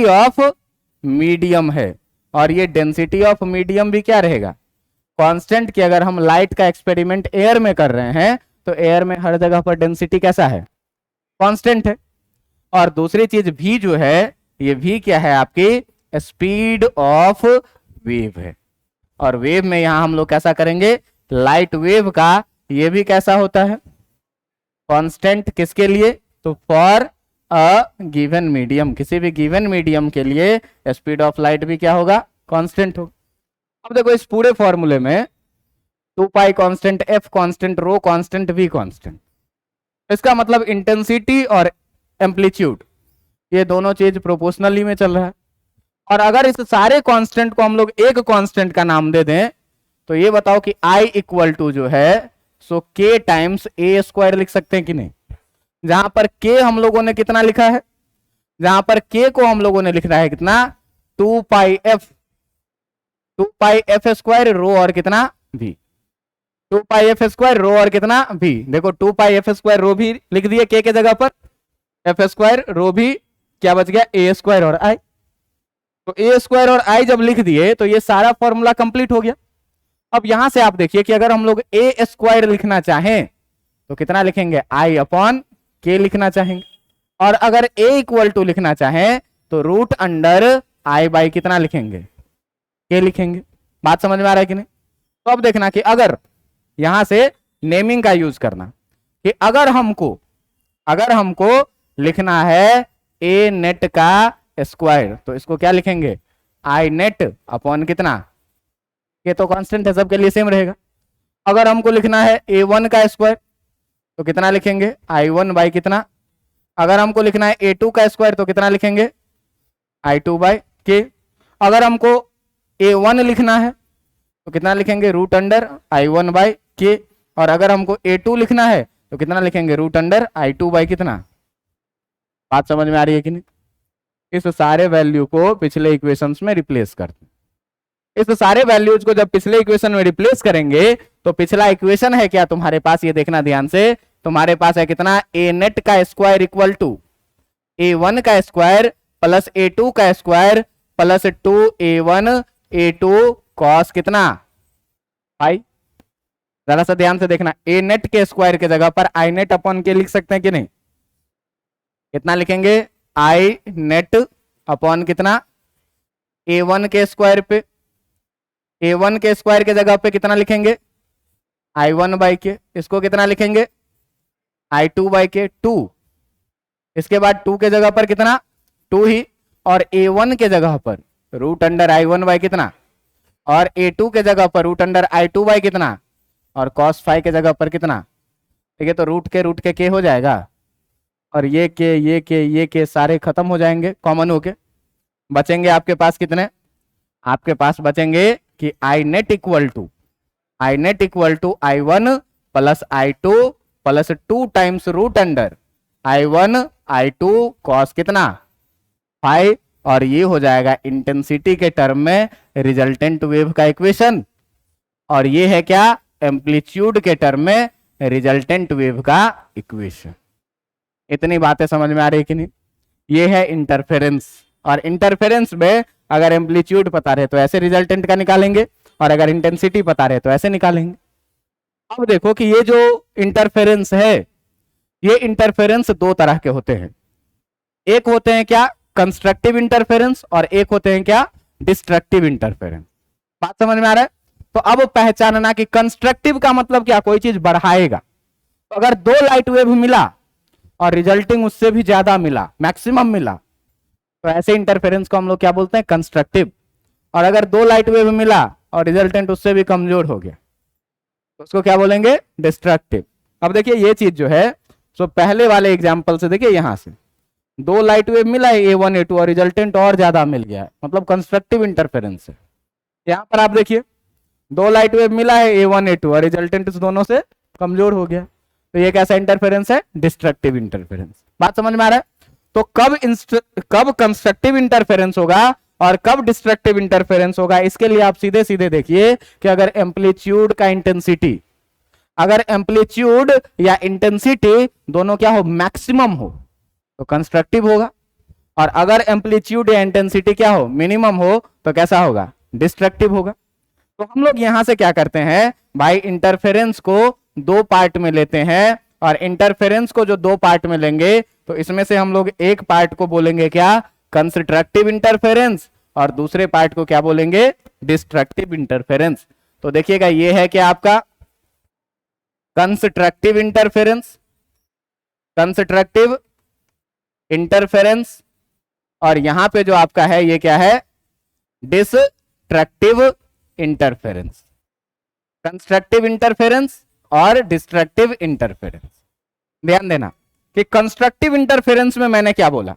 Speaker 1: ऑफ मीडियम है। और ये डेंसिटी ऑफ मीडियम भी क्या रहेगा, कांस्टेंट। कि अगर हम लाइट का एक्सपेरिमेंट एयर में कर रहे हैं तो एयर में हर जगह पर डेंसिटी कैसा है, कांस्टेंट है। और दूसरी चीज भी जो है, ये भी क्या है आपकी, स्पीड ऑफ वेव है। और वेव में यहां हम लोग कैसा करेंगे, लाइट वेव का ये भी कैसा होता है, कांस्टेंट। किसके लिए, तो फॉर अ गिवन मीडियम, किसी भी गिवन मीडियम के लिए स्पीड ऑफ लाइट भी क्या होगा, कांस्टेंट होगा। अब देखो इस पूरे फॉर्मूले में 2π कांस्टेंट, f कांस्टेंट, रो कांस्टेंट, v कांस्टेंट। इसका मतलब इंटेंसिटी और एम्पलीट्यूड ये दोनों चीज प्रोपोर्शनली में चल रहा है। और अगर इस सारे कांस्टेंट को हम लोग एक कांस्टेंट का नाम दे दें, तो ये बताओ कि I इक्वल टू जो है सो k टाइम्स a² लिख सकते हैं कि नहीं। जहां पर k हम लोगों ने कितना लिखा है, जहां पर k को हम लोगों ने लिखना है कितना, 2πf, 2πf² रो और कितना v, 2πf² रो और कितना v। देखो 2πf² रो भी लिख दिए k के जगह पर, f² रो भी, क्या बच गया, a² और i। तो a² और i जब लिख दिए तो ये सारा फॉर्मूला कंप्लीट हो गया। अब यहां से आप देखिए कि अगर हम लोग a² लिखना चाहें तो कितना लिखेंगे, i/k लिखना चाहेंगे। और अगर a इक्वल टू लिखना चाहें तो √i/ कितना लिखेंगे, k लिखेंगे। बात समझ में आ रहा है कि नहीं। तो अब देखना कि अगर यहां से नेमिंग का यूज करना, कि अगर हमको लिखना है a नेट का स्क्वायर, तो इसको क्या लिखेंगे, i नेट अपॉन कितना, ये तो कांस्टेंट है, सबके लिए सेम रहेगा। अगर हमको लिखना है a1 का स्क्वायर तो कितना लिखेंगे, i1 कितना। अगर हमको लिखना है a2 का स्क्वायर तो कितना लिखेंगे, i2/k। अगर हमको a1 लिखना है तो कितना लिखेंगे, √i1/k। और अगर हमको a2 लिखना है तो कितना लिखेंगे, √i2/ कितना। बात समझ में आ रही है कि नहीं। इस सारे वैल्यू को पिछले इक्वेशंस में रिप्लेस करते हैं। इस सारे वैल्यूज को जब पिछले इक्वेशन में रिप्लेस करेंगे तो पिछला इक्वेशन है क्या तुम्हारे पास, ये देखना ध्यान से, तुम्हारे पास है कितना, a नेट का स्क्वायर इक्वल टू a1 का स्क्वायर प्लस a2 का square plus 2a1 a2 cos कितना, पाई। जरा सा ध्यान से देखना, a नेट के स्क्वायर के जगह पर i नेट अपॉन के लिख सकते हैं कि नहीं। कितना लिखेंगे, i नेट अपॉन कितना, a1 के स्क्वायर पे, a1 के स्क्वायर के जगह पे कितना लिखेंगे, i1/k। इसको कितना लिखेंगे, i2/k 2। इसके बाद 2 के जगह पर कितना, 2 ही। और a1 के जगह पर √i1/ कितना, और a2 के जगह पर √i2/ कितना, और cos phi के जगह पर कितना। ठीक है, तो रूट के हो जाएगा, और ये के सारे खत्म हो जाएंगे कॉमन होके। बचेंगे आपके पास कितने, आपके पास बचेंगे कि i net equal to i1 plus i2 plus 2 times √i1 i2 cos कितना, phi। और ये हो जाएगा इंटेंसिटी के टर्म में रिजल्टेंट वेव का इक्वेशन। और ये है क्या, एम्पलीट्यूड के टर्म में रिजल्टेंट वेव का इक्वेशन। इतनी बातें समझ में आ रही कि नहीं? ये है इंटरफेरेंस, और इंटरफेरेंस में अगर एम्पलीट्यूड पता रहे तो ऐसे रिजल्टेंट का निकालेंगे, और अगर इंटेंसिटी पता रहे तो ऐसे निकालेंगे। अब देखो कि ये जो इंटरफेरेंस है, ये इंटरफेरेंस दो तरह के होते हैं। एक होते हैं क्या, कंस्ट्रक्टिव इंटरफेरेंस, और एक होते हैं क्या, डिस्ट्रक्टिव इंटरफेरेंस। बात समझ में आ रहा है? तो अब पहचानना कि कंस्ट्रक्टिव का मतलब क्या, कोई चीज बढ़ाएगा। तो अगर दो लाइट वेव मिला और रिजल्टिंग उससे भी ज्यादा मिला, मैक्सिमम मिला, तो ऐसे इंटरफेरेंस को हम लोग क्या बोलते हैं, कंस्ट्रक्टिव। और अगर दो लाइट वेव मिला और रिजल्टेंट उससे भी कमजोर हो गया तो उसको क्या बोलेंगे, डिस्ट्रक्टिव। अब देखिए ये चीज जो है, तो पहले वाले एग्जांपल से देखिए, यहां से दो लाइट वेव मिला है A1 A2 और रिजल्टेंट और ज्यादा मिल गया है, मतलब कंस्ट्रक्टिव इंटरफेरेंस है। यहां पर आप देखिए दो लाइट वेव मिला है A1 A2 और रिजल्टेंट इस दोनों से कमजोर हो गया, तो ये कैसा इंटरफेरेंस है, डिस्ट्रक्टिव इंटरफेरेंस। बात समझ में आ रहा है? तो कब कंस्ट्रक्टिव इंटरफेरेंस होगा और कब डिस्ट्रक्टिव इंटरफेरेंस होगा, इसके लिए आप सीधे सीधे देखिए कि अगर एम्पलीट्यूड का इंटेंसिटी, अगर एम्पलीट्यूड या इंटेंसिटी दोनों क्या हो, मैक्सिमम हो, तो कंस्ट्रक्टिव होगा। और अगर एम्पलीट्यूड या इंटेंसिटी क्या हो, मिनिमम हो, तो कैसा होगा, डिस्ट्रक्टिव होगा। तो हम लोग यहां से क्या करते हैं भाई, इंटरफेरेंस को दो पार्ट में लेते हैं, और इंटरफेरेंस को जो दो पार्ट में लेंगे तो इसमें से हम लोग एक पार्ट को बोलेंगे क्या, कंस्ट्रक्टिव इंटरफेरेंस, और दूसरे पार्ट को क्या बोलेंगे, डिस्ट्रक्टिव इंटरफेरेंस। तो देखिएगा ये है क्या आपका कंस्ट्रक्टिव इंटरफेरेंस, कंस्ट्रक्टिव इंटरफेरेंस, और यहां पे जो आपका है ये क्या है, डिस्ट्रक्टिव इंटरफेरेंस। कंस्ट्रक्टिव इंटरफेरेंस और डिस्ट्रक्टिव इंटरफेरेंस। ध्यान देना कि कंस्ट्रक्टिव इंटरफेरेंस में मैंने क्या बोला,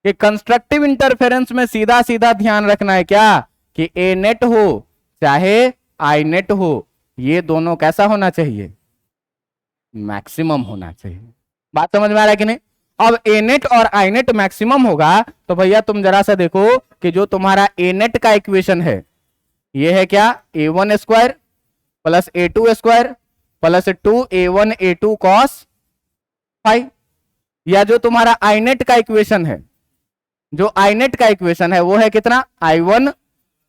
Speaker 1: कि कंस्ट्रक्टिव इंटरफेरेंस में सीधा सीधा ध्यान रखना है क्या, कि ए नेट हो चाहे आई नेट हो, ये दोनों कैसा होना चाहिए, मैक्सिमम होना चाहिए। बात समझ में आ रहा है कि नहीं? अब ए नेट और आई नेट मैक्सिमम होगा तो भैया तुम जरा सा देखो कि जो तुम्हारा ए नेट का इक्वेशन है ये है क्या, A1 square plus A2 square plus 2A1 A2 cos phi, या जो तुम्हारा आई नेट का इक्वेशन है, जो आई नेट का इक्वेशन है वो है कितना, I1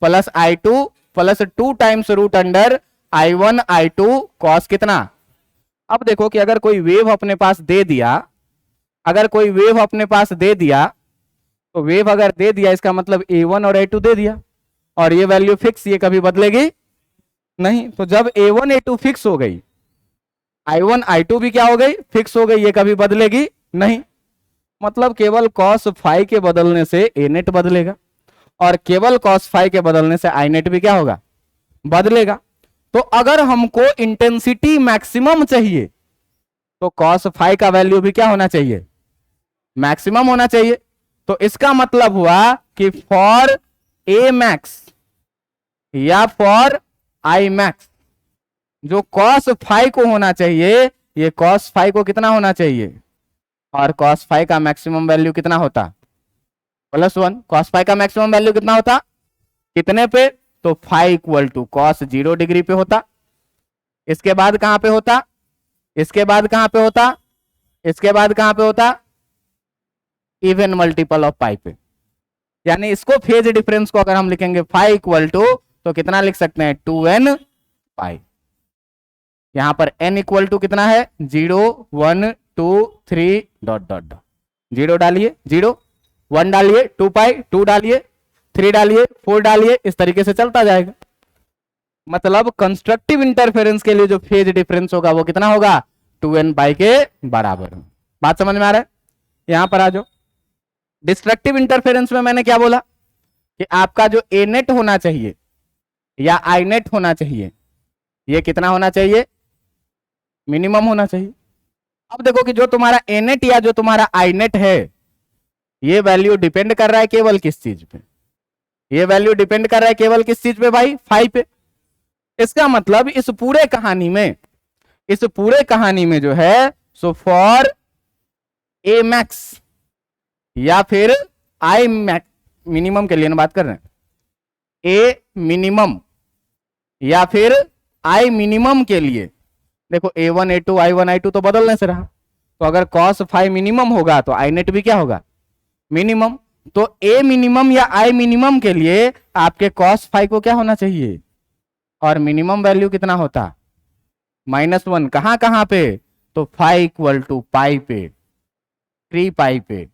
Speaker 1: plus I2 plus 2 times root under I1 I2 cos कितना। अब देखो कि अगर कोई वेव अपने पास दे दिया, अगर कोई वेव अपने पास दे दिया, तो वेव अगर दे दिया इसका मतलब A1 और A2 दे दिया, और ये वैल्यू फिक्स, ये कभी बदलेगी नहीं। तो जब A1 A2 फिक्स हो गई, I1 I2 भी क्या हो गई, फिक्स हो गई, ये कभी बदलेगी नहीं। मतलब केवल cos फाई के बदलने से A नेट बदलेगा, और केवल cos फाई के बदलने से I नेट भी क्या होगा, बदलेगा। तो अगर हमको इंटेंसिटी मैक्सिमम चाहिए तो cos फाई का वैल्यू भी क्या होना चाहिए, मैक्सिमम होना चाहिए। तो इसका मतलब हुआ कि फॉर ए मैक्स या फॉर आई मैक्स, जो cos फाई को होना चाहिए, ये cos फाई को कितना होना चाहिए, और cos फाई का मैक्सिमम वैल्यू कितना होता, +1। cos फाई का मैक्सिमम वैल्यू कितना होता, कितने पे, तो phi equal to cos 0 degree पे होता। इसके बाद कहां पे होता, इसके बाद कहां पे होता, इसके बाद कहां पे होता, इवन मल्टीपल ऑफ पाई पे। यानी इसको फेज डिफरेंस को अगर हम लिखेंगे फाई इक्वल टू, तो कितना लिख सकते हैं, 2n पाई। यहां पर n इक्वल टू कितना है, 0 1 2 3 डॉट डॉट डॉट, 0 डालिए 0, 1 डालिए 2 पाई, 2 डालिए 3 डालिए 4 डालिए, इस तरीके से चलता जाएगा। मतलब कंस्ट्रक्टिव इंटरफेरेंस के लिए जो फेज डिफरेंस होगा वो कितना होगा, 2n पाई के बराबर। बात समझ में आ रहा है? यहां पर आ जाओ। डिस्ट्रक्टिव इंटरफेरेंस में मैंने क्या बोला कि आपका जो ए नेट होना चाहिए या आई नेट होना चाहिए, ये कितना होना चाहिए, मिनिमम होना चाहिए। अब देखो कि जो तुम्हारा ए नेट या जो तुम्हारा आई नेट है, ये वैल्यू डिपेंड कर रहा है केवल किस चीज पे, ये वैल्यू डिपेंड कर रहा है केवल किस चीज पे भाई, फाई पे। इसका मतलब इस पूरे कहानी में, इस पूरे कहानी में जो है, सो फॉर ए मैक्स या फिर आई मैक्स, मिनिमम के लिए ना बात कर रहे हैं, ए मिनिमम या फिर आई मिनिमम के लिए देखो A1 A2 I1 I2 तो बदलने से रहा, तो अगर cos फाई मिनिमम होगा तो आई नेट भी क्या होगा, मिनिमम। तो ए मिनिमम या आई मिनिमम के लिए आपके cos फाई को क्या होना चाहिए, और मिनिमम वैल्यू कितना होता, -1। कहां कहां पे, तो फाई इक्वल टू पाई पे, 3 पाई पे,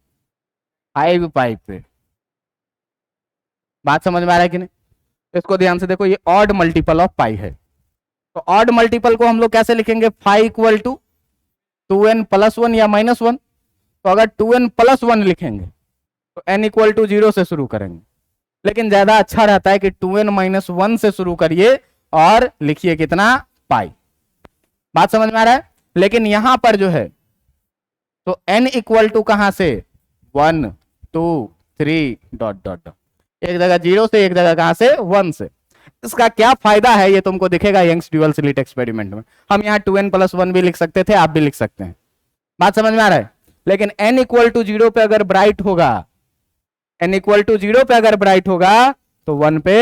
Speaker 1: 5 पाई पे। बात समझ में आ रहा है कि नहीं? इसको ध्यान से देखो, ये ऑड मल्टीपल ऑफ पाई है, तो ऑड मल्टीपल को हम लोग कैसे लिखेंगे, फाई इक्वल टू 2n+1 या -1। तो अगर 2n+1 लिखेंगे तो n इक्वल टू 0 से शुरू करेंगे, लेकिन ज्यादा अच्छा रहता है कि 2n-1 से शुरू करिए और लिखिए कितना, पाई। बात समझ में आ रहा है? लेकिन यहां पर जो है तो n इक्वल टू कहां से, 1 2 3 डॉट डॉट डॉट, एक जगह 0 से, एक जगह कहां से, 1 से। इसका क्या फायदा है ये तुमको दिखेगा यंग्स ड्यूअल स्लिट एक्सपेरिमेंट में। हम यहाँ 2n+1 भी लिख सकते थे, आप भी लिख सकते हैं। बात समझ में आ रहा है? लेकिन n इक्वल टू 0 पे अगर ब्राइट होगा, n इक्वल टू 0 पे अगर ब्राइट होगा तो 1 पे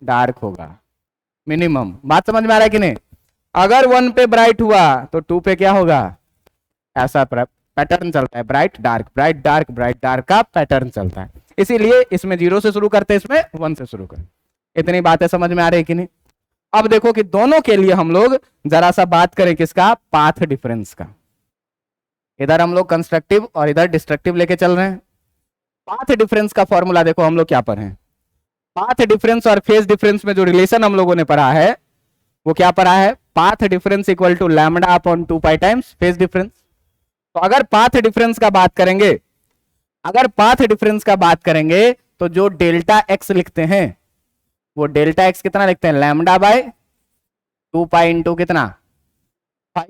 Speaker 1: डार्क होगा, मिनिमम। बात समझ में आ रहा है कि नहीं? अगर 1 पे ब्राइट हुआ तो 2 पे क्या होगा, ऐसा पैटर्न चलता है, bright dark bright dark bright dark का पैटर्न चलता है। इसीलिए इसमें 0 से शुरू करते हैं, इसमें 1 से शुरू करते। इतनी बातें समझ में आ रही है कि नहीं? अब देखो कि दोनों के लिए हम लोग जरा सा बात करें किसका, पाथ डिफरेंस का। इधर हम लोग कंस्ट्रक्टिव और इधर डिस्ट्रक्टिव लेके चल रहे हैं। पाथ डिफरेंस का फॉर्मूला देखो हम लोग क्या पढ़े हैं, पाथ डिफरेंस और फेज डिफरेंस में जो रिलेशन हम लोगों ने पढ़ा है वो क्या पढ़ा है, path difference equal to lambda upon 2 pi times phase difference. तो अगर पाथ डिफरेंस का बात करेंगे, अगर पाथ डिफरेंस का बात करेंगे तो जो डेल्टा एक्स लिखते हैं वो डेल्टा एक्स कितना लिखते हैं, लैम्डा बाय 2 पाई इंटू कितना, 5।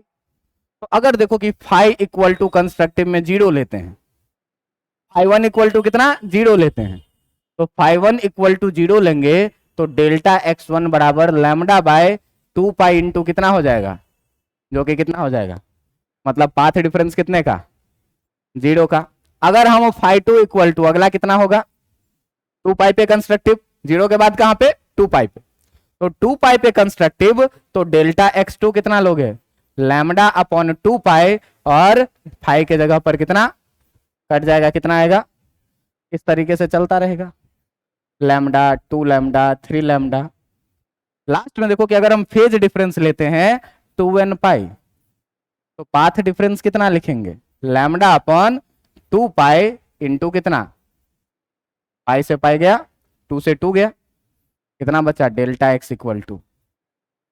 Speaker 1: तो अगर देखो कि फाई इक्वल टू कंस्ट्रक्टिव में 0 लेते हैं, फाई1 इक्वल टू कितना, 0 लेते हैं, तो फाई1 इक्वल टू 0 लेंगे तो डेल्टा x1 बराबर लैम्डा बाय 2 पाई इंटू कितना हो जाएगा, जो कि कितना हो जाएगा, मतलब पाथ डिफरेंस कितने का, 0 का। अगर हम फाई2 इक्वल टू अगला कितना होगा, 2 पाई पे कंस्ट्रक्टिव, 0 के बाद कहां पे, 2 पाई पे, तो 2 पाई पे कंस्ट्रक्टिव, तो डेल्टा x2 कितना लोगे, लैम्डा अपॉन 2 पाई, और फाई के जगह पर कितना कट जाएगा, कितना आएगा, इस तरीके से चलता रहेगा, लैम्डा 2 लैम्डा 3 लैम्डा। लास्ट में देखो कि अगर हम फेज डिफरेंस लेते हैं 2n पाई, तो पाथ डिफरेंस कितना लिखेंगे, लैम्डा अपॉन 2 पाई इंटू कितना, पाई से पाई गया, 2 से 2 गया, कितना बचा, delta x equal to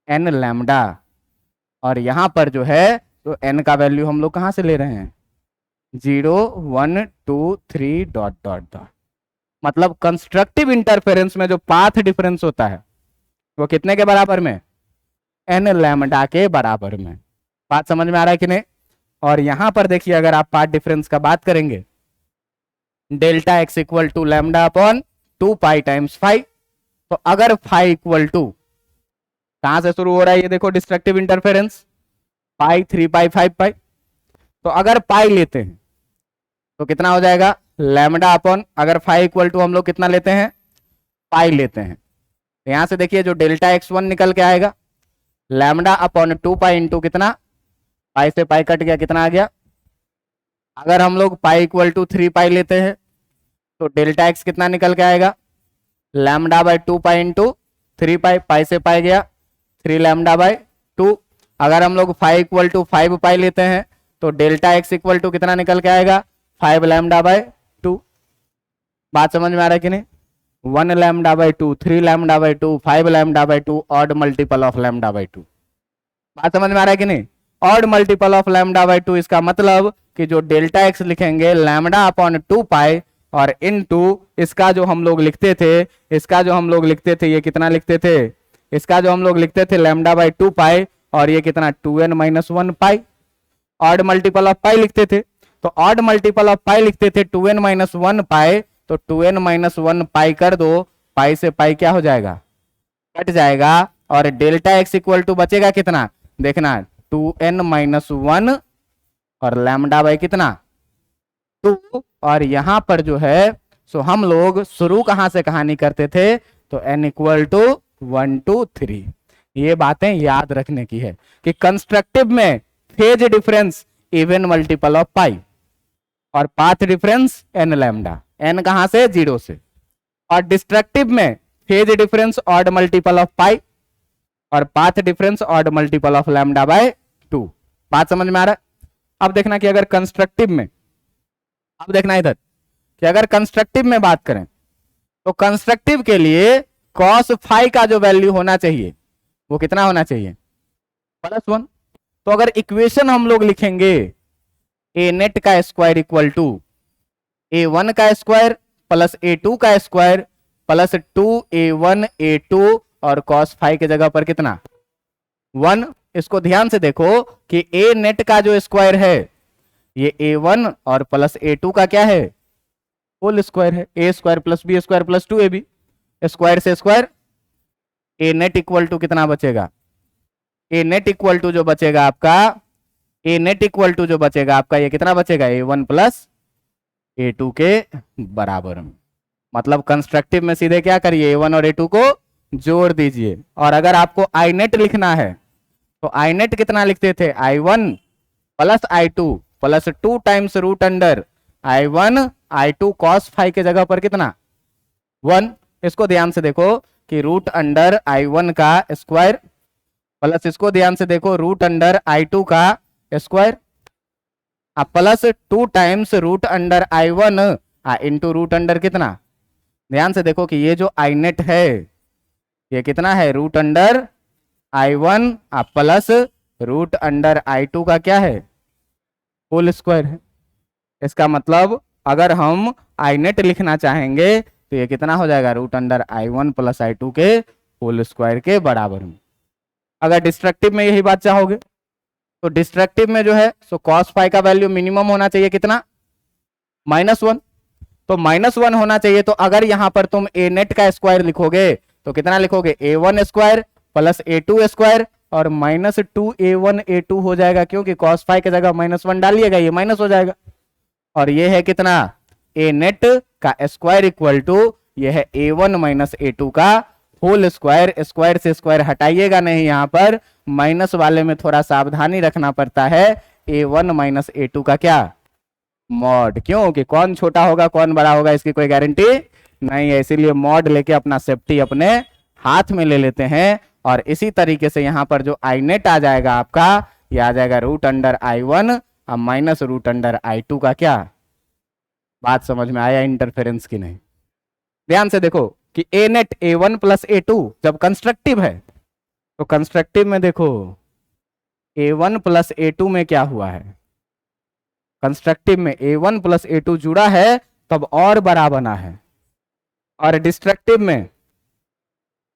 Speaker 1: n lambda. और यहां पर जो है तो n का वैल्यू हम लोग कहां से ले रहे हैं, 0 1 2 3 डॉट डॉट डॉट। मतलब कंस्ट्रक्टिव इंटरफेरेंस में जो पाथ डिफरेंस होता है वो कितने के बराबर में, n लैम्डा के बराबर में। बात समझ में आ रहा है कि नहीं? और यहां पर देखिए अगर आप पाथ डिफरेंस का बात करेंगे, delta x equal to lambda upon 2 pi times 5। तो अगर फाई इक्वल टू कहां से शुरू हो रहा है, ये देखो डिस्ट्रक्टिव इंटरफेरेंस, पाई 3 पाई 5 पाई, तो अगर पाई लेते हैं तो कितना हो जाएगा, लैम्डा अपॉन, अगर फाई इक्वल टू हम लोग कितना लेते हैं, पाई लेते हैं, तो यहां से देखिए जो डेल्टा x1 निकल के आएगा, लैम्डा अपॉन 2 पाई इंटू कितना, पाई से पाई कट गया, कितना आ गया। अगर हम लोग पाई इक्वल टू 3 पाई लेते हैं तो डेल्टा एक्स कितना निकल के आएगा, लैम्डा बाय 2 पाई इंटू 3 पाई, पाई से पाई गया, 3 लैम्डा बाय 2। अगर हम लोग फाई इक्वल टू 5 पाई लेते हैं तो डेल्टा एक्स इक्वल टू कितना निकल के आएगा, 5 लैम्डा बाय 2। बात समझ में आ रहा है कि नहीं, 1 lambda by 2, 3 lambda by 2, 5 lambda by 2, odd multiple of lambda by 2। बात समझ में आ रहा है कि नहीं, odd multiple of lambda by 2, इसका मतलब कि जो डेल्टा एक्स लिखेंगे लैम्डा अपॉन 2 पाई, और इनटू इसका जो हम लोग लिखते थे, इसका जो हम लोग लिखते थे, ये कितना लिखते थे, इसका जो हम लोग लिखते थे लैम्डा बाय 2 पाई, और ये कितना 2n-1 pi, odd multiple of pi लिखते थे। तो ऑड मल्टीपल ऑफ पाई लिखते थे 2n-1 पाई, तो 2n-1 पाई कर दो, पाई से पाई क्या हो जाएगा, कट जाएगा, और डेल्टा एक्स इक्वल टू बचेगा कितना, देखना 2n-1 और लैम्डा बाय कितना 2। और यहां पर जो है सो हम लोग शुरू कहां से कहानी करते थे, तो n इक्वल टू 1 2 3, ये बातें याद रखने की है कि कंस्ट्रक्टिव में phase difference even multiple of pi और path difference n lambda, n कहां से, 0 से। और डिस्ट्रक्टिव में phase difference odd multiple of pi और path difference odd multiple of lambda by 2। बात समझ में आ रहा है? अब देखना कि अगर कंस्ट्रक्टिव में, अब देखना इधर कि अगर कंस्ट्रक्टिव में बात करें तो कंस्ट्रक्टिव के लिए कॉस फाई का जो वैल्यू होना चाहिए वो कितना होना चाहिए, +1। तो अगर इक्वेशन हम लोग लिखेंगे ए नेट का स्क्वायर इक्वल टू A1 का स्क्वायर प्लस A2 का स्क्वायर प्लस 2A1 A2 और कॉस फाई की जगह पर कितना, 1। इसको ध्यान से देखो कि ए नेट का जो स्क्वायर है ये A1 और प्लस A2 का क्या है, होल स्क्वायर है, A square plus B square plus 2AB, square से square, A net equal to कितना बचेगा, ए नेट इक्वल टू जो बचेगा आपका, ए नेट इक्वल टू जो बचेगा आपका ये कितना बचेगा, A1 प्लस A2 के बराबर में। मतलब कंस्ट्रक्टिव में सीधे क्या करिए, A1 और A2 को जोड़ दीजिए। और अगर आपको आई नेट लिखना है तो आई नेट कितना लिखते थे, I1 plus I2 plus 2 times root under I1 I2 cos phi के जगह पर कितना, 1। इसको ध्यान से देखो कि रूट अंडर I1 का स्क्वायर प्लस इसको ध्यान से देखो रूट अंडर I2 का square plus 2 times root under I1 into root under कितना, ध्यान से देखो कि ये जो आई नेट है ये कितना है, root under I1 plus root under I2 का क्या है, होल स्क्वायर है। इसका मतलब अगर हम आई नेट लिखना चाहेंगे तो ये कितना हो जाएगा, root under I1 plus I2 के होल स्क्वायर के बराबर में। अगर डिस्ट्रक्टिव में यही बात चाहोगे तो डिस्ट्रक्टिव में जो है सो कॉस फाई का वैल्यू मिनिमम होना चाहिए कितना, -1। तो -1 होना चाहिए। तो अगर यहां पर तुम ए नेट का स्क्वायर लिखोगे तो कितना लिखोगे, A1 square plus A2 square और -2A1 A2 हो जाएगा, क्योंकि कॉस फाई की जगह -1 डालिएगा ये माइनस हो जाएगा। और ये है कितना, ए नेट का स्क्वायर इक्वल टू ये है A1 माइनस A2 का होल स्क्वायर। स्क्वायर से स्क्वायर हटाइएगा नहीं, यहाँ पर माइनस वाले में थोड़ा सावधानी रखना पड़ता है। A1 माइनस A2 का क्या, मॉड। क्यों कि कौन छोटा होगा कौन बड़ा होगा इसकी कोई गारंटी नहीं है, इसीलिए मॉड लेके अपना सेफ्टी अपने हाथ में ले लेते हैं। और इसी तरीके से यहाँ पर जो आई नेट आ जाएगा आपका, ये आ जाएगा रूट अंडर I1 और माइनस रूट अंडर I2 का क्या। बात समझ में आया इंटरफेरेंस की नहीं? ध्यान से देखो कि ए नेट A1 प्लस A2 जब कंस्ट्रक्टिव है तो कंस्ट्रक्टिव में देखो A1 प्लस A2 में क्या हुआ है, कंस्ट्रक्टिव में A1 प्लस A2 जुड़ा है तब और बड़ा बना है, और डिस्ट्रक्टिव में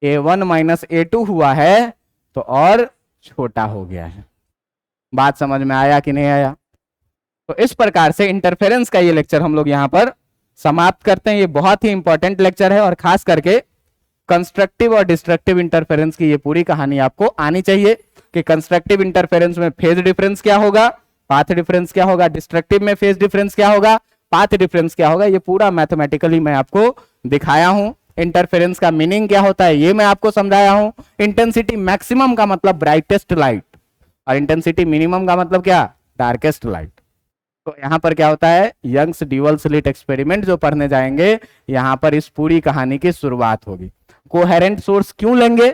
Speaker 1: A1 माइनस A2 हुआ है तो और छोटा हो गया है। बात समझ में आया कि नहीं आया? तो इस प्रकार से इंटरफेरेंस का ये लेक्चर हम लोग यहाँ पर समाप्त करते हैं। ये बहुत ही इंपॉर्टेंट लेक्चर है और खास करके कंस्ट्रक्टिव और डिस्ट्रक्टिव इंटरफेरेंस की ये पूरी कहानी आपको आनी चाहिए कि कंस्ट्रक्टिव इंटरफेरेंस में फेज डिफरेंस क्या होगा, पाथ डिफरेंस क्या होगा, डिस्ट्रक्टिव में फेज डिफरेंस क्या होगा, पाथ डिफरेंस क्या होगा। ये पूरा मैथमेटिकली मैं आपको दिखाया हूं। इंटरफेरेंस का मीनिंग क्या होता है ये मैं आपको समझाया हूं। इंटेंसिटी मैक्सिमम का मतलब ब्राइटेस्ट लाइट और इंटेंसिटी मिनिमम का मतलब क्या, डार्केस्ट लाइट। तो यहाँ पर क्या होता है, यंग्स ड्यूअल स्लिट एक्सपेरिमेंट जो पढ़ने जाएंगे यहाँ पर इस पूरी कहानी की शुरुआत होगी। कोहेरेंट सोर्स क्यों लेंगे,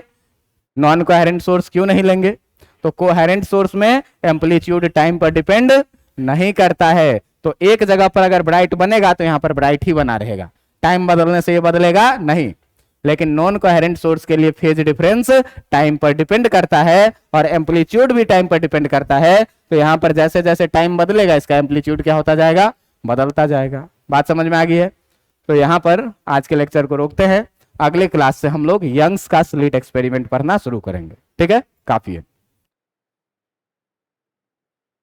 Speaker 1: नॉन कोहेरेंट सोर्स क्यों नहीं लेंगे? तो कोहेरेंट सोर्स में एम्पलीट्यूड टाइम पर डिपेंड नहीं करता है। तो एक जगह पर अगर ब्राइट बनेगा तो यहाँ पर ब्राइट ही बना रहेगा, टाइम बदलने से ये बदलेगा नहीं। लेकिन नॉन कोहेरेंट सोर्स के लिए फेज डिफरेंस टाइम पर डिपेंड करता है और एम्पलीट्यूड भी टाइम पर डिपेंड करता है। तो यहाँ पर जैसे जैसे टाइम बदलेगा इसका एम्पलीट्यूड क्या होता जाएगा, बदलता जाएगा। बात समझ में आ गई है? तो यहाँ पर आज के लेक्चर को रोकते हैं, अगले क्लास से हम लोग यंग्स का स्लिट एक्सपेरिमेंट पढ़ना शुरू करेंगे। ठीक है, काफी है।